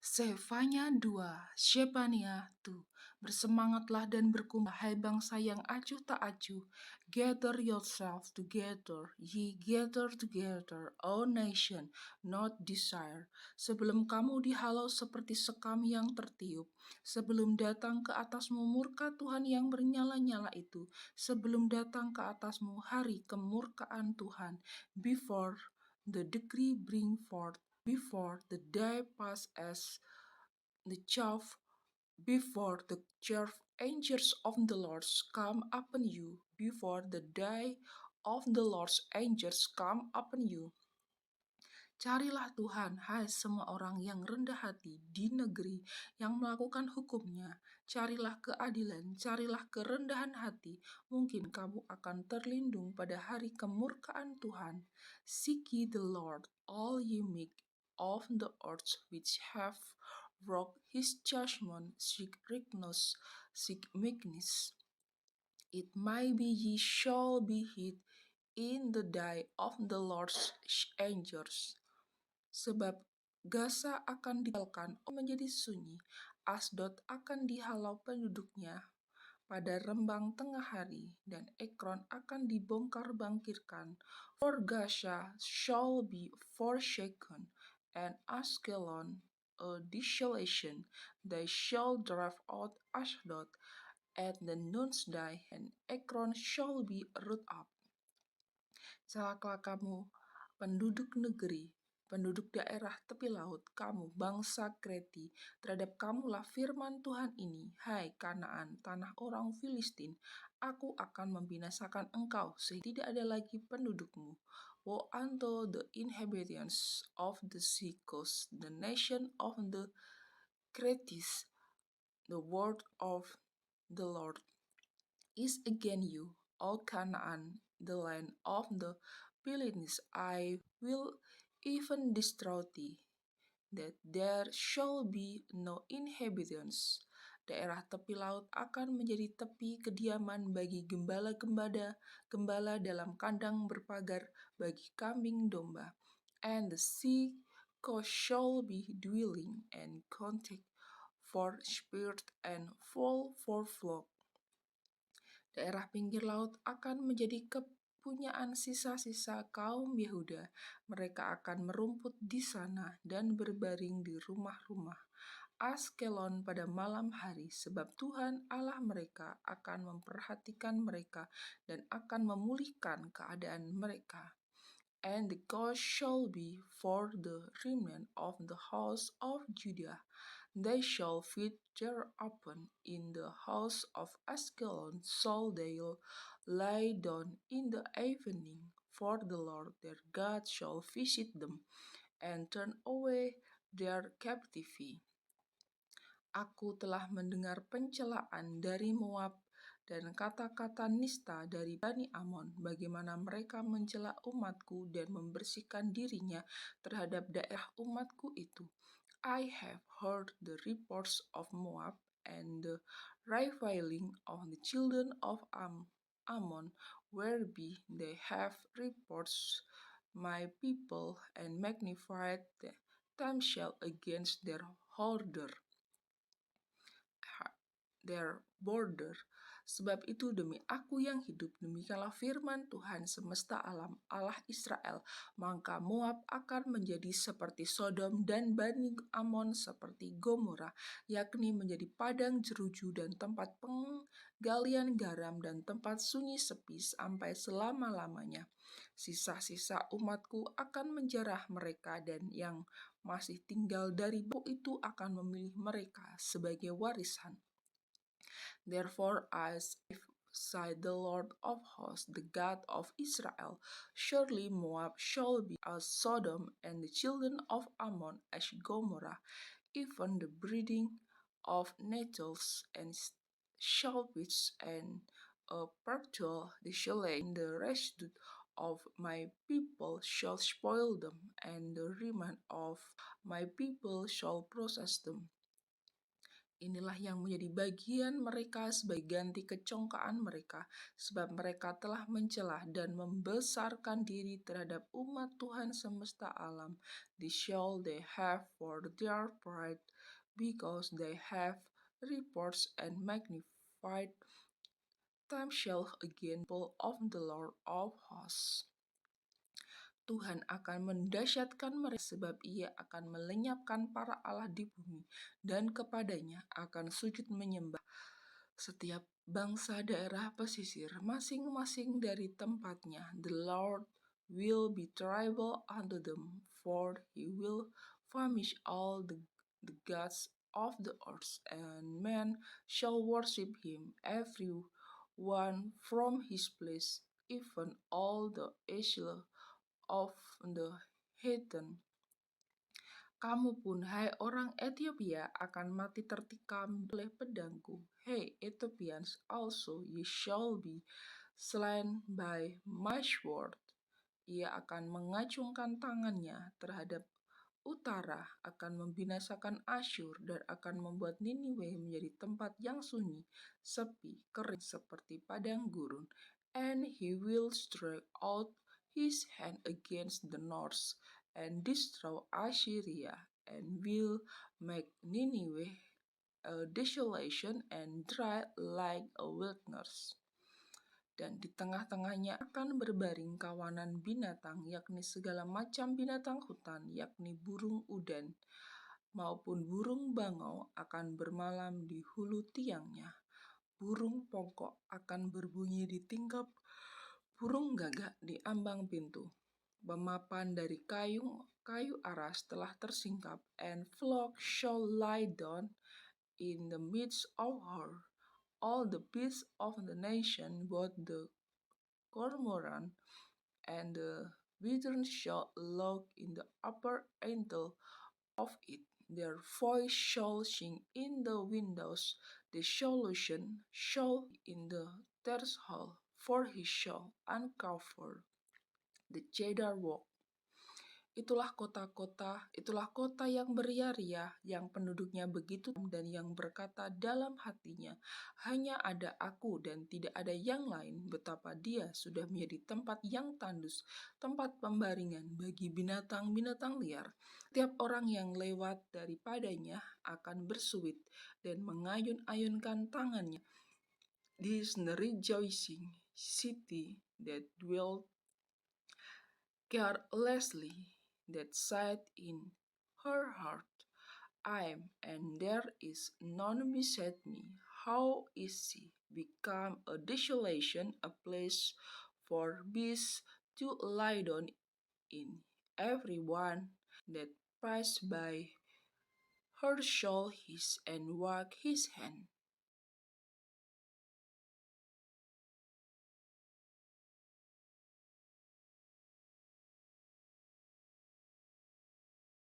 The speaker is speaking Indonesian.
Sefanya 2, Shebania 2. Bersemangatlah dan berkumpul, hai bangsa yang acuh tak acuh. Gather yourself together, ye gather together, O nation, not desire. Sebelum kamu dihalau seperti sekam yang tertiup, sebelum datang ke atasmu murka Tuhan yang bernyala-nyala itu, sebelum datang ke atasmu hari kemurkaan Tuhan, before the decree bring forth, before the day pass as the chaff, before the chaff angels of the Lord come upon you, before the day of the Lord's angels come upon you. Carilah Tuhan, hai semua orang yang rendah hati di negeri yang melakukan hukumnya. Carilah keadilan, carilah kerendahan hati. Mungkin kamu akan terlindung pada hari kemurkaan Tuhan. Seek ye the Lord, all ye meek of the earth which have wrought his judgment, seek meekness. It may be ye shall be hid in the day of the Lord's angels. Sebab Gaza akan ditinggalkan menjadi sunyi, Asdod akan dihalau penduduknya pada rembang tengah hari, dan Ekron akan dibongkar bangkitkan. For Gaza shall be forsaken, and Askelon a desolation. They shall drive out Ashdod at the noonday, and Ekron shall be root up. Celakalah kamu, penduduk negeri, penduduk daerah tepi laut, kamu bangsa Kreti, terhadap kamulah firman Tuhan ini, hai Kanaan, tanah orang Filistin, aku akan membinasakan engkau sehingga tidak ada lagi pendudukmu. Woe unto the inhabitants of the sea coast, the nation of the Cretes, the word of the Lord is against you, O Canaan, the land of the Philistines. I will even destroy thee, that there shall be no inhabitants. Daerah tepi laut akan menjadi tepi kediaman bagi gembala dalam kandang berpagar bagi kambing domba. And the sea coast shall be dwelling and contact for spirit and fall for flock. Daerah pinggir laut akan menjadi kepunyaan sisa-sisa kaum Yehuda. Mereka akan merumput di sana dan berbaring di rumah-rumah Askelon pada malam hari, sebab Tuhan Allah mereka akan memperhatikan mereka dan akan memulihkan keadaan mereka. And the coast shall be for the remnant of the house of Judah. They shall feed thereupon in the house of Askelon, shall they lie down in the evening, for the Lord their God shall visit them, and turn away their captivity. Aku telah mendengar pencelaan dari Moab dan kata-kata nista dari Bani Amon, bagaimana mereka mencela umatku dan membersihkan dirinya terhadap daerah umatku itu. I have heard the reports of Moab and the reviling of the children of Ammon, whereby they have reports my people and magnified themselves against their border. Sebab itu demi aku yang hidup, demikianlah firman Tuhan semesta alam, Allah Israel, maka Moab akan menjadi seperti Sodom dan Bani Amon seperti Gomora, yakni menjadi padang jeruju dan tempat penggalian garam dan tempat sunyi sepi sampai selama-lamanya. Sisa-sisa umatku akan menjarah mereka, dan yang masih tinggal dari itu akan memilih mereka sebagai warisan. Therefore I said the Lord of hosts, the God of Israel, surely Moab shall be as Sodom, and the children of Ammon as Gomorrah, even the breeding of nettles and shellfish and a perpetual desolation. The rest of my people shall spoil them, and the remnant of my people shall possess them. Inilah yang menjadi bagian mereka sebagai ganti kecongkaan mereka, sebab mereka telah mencela dan membesarkan diri terhadap umat Tuhan semesta alam. This shall they have for their pride, because they have reports and magnified themselves against the people of the Lord of hosts. Tuhan akan mendahsyatkan mereka sebab ia akan melenyapkan para Allah di bumi dan kepadanya akan sujud menyembah setiap bangsa daerah pesisir masing-masing dari tempatnya. The Lord will be terrible unto them, for he will famish all the gods of the earth, and men shall worship him, every one from his place, even all the Israel of the heathen. Kamu pun, hai orang Ethiopia, akan mati tertikam oleh pedangku. Hey Ethiopians, also ye shall be slain by my sword. Ia akan mengacungkan tangannya terhadap utara, akan membinasakan Asyur, dan akan membuat Niniwe menjadi tempat yang sunyi, sepi, kering seperti padang gurun. And he will stretch out his hand against the north, and destroy Assyria, and will make Nineveh a desolation and dry like a wilderness. Dan di tengah-tengahnya akan berbaring kawanan binatang, yakni segala macam binatang hutan, yakni burung udan maupun burung bangau akan bermalam di hulu tiangnya. Burung pongkok akan berbunyi di tingkap, burung gagak di ambang pintu. Pemapan dari kayu aras telah tersingkap, and flock shall lie down in the midst of her. All the beasts of the nation, both the cormorant and the bittern shall lodge in the upper angle of it. Their voice shall sing in the windows. The solution shall be in the threshold, for he shall uncover the cedar walk. Itulah kota yang beria-ria, yang penduduknya begitu dan yang berkata dalam hatinya, hanya ada aku dan tidak ada yang lain. Betapa dia sudah menjadi tempat yang tandus, tempat pembaringan bagi binatang-binatang liar. Setiap orang yang lewat daripadanya akan bersuit dan mengayun-ayunkan tangannya. This is the rejoicing city that dwelt carelessly, that said in her heart, I am, and there is none beside me. How is she become a desolation, a place for beasts to lie down in? Every one that passed by her shall hiss and wag his hand.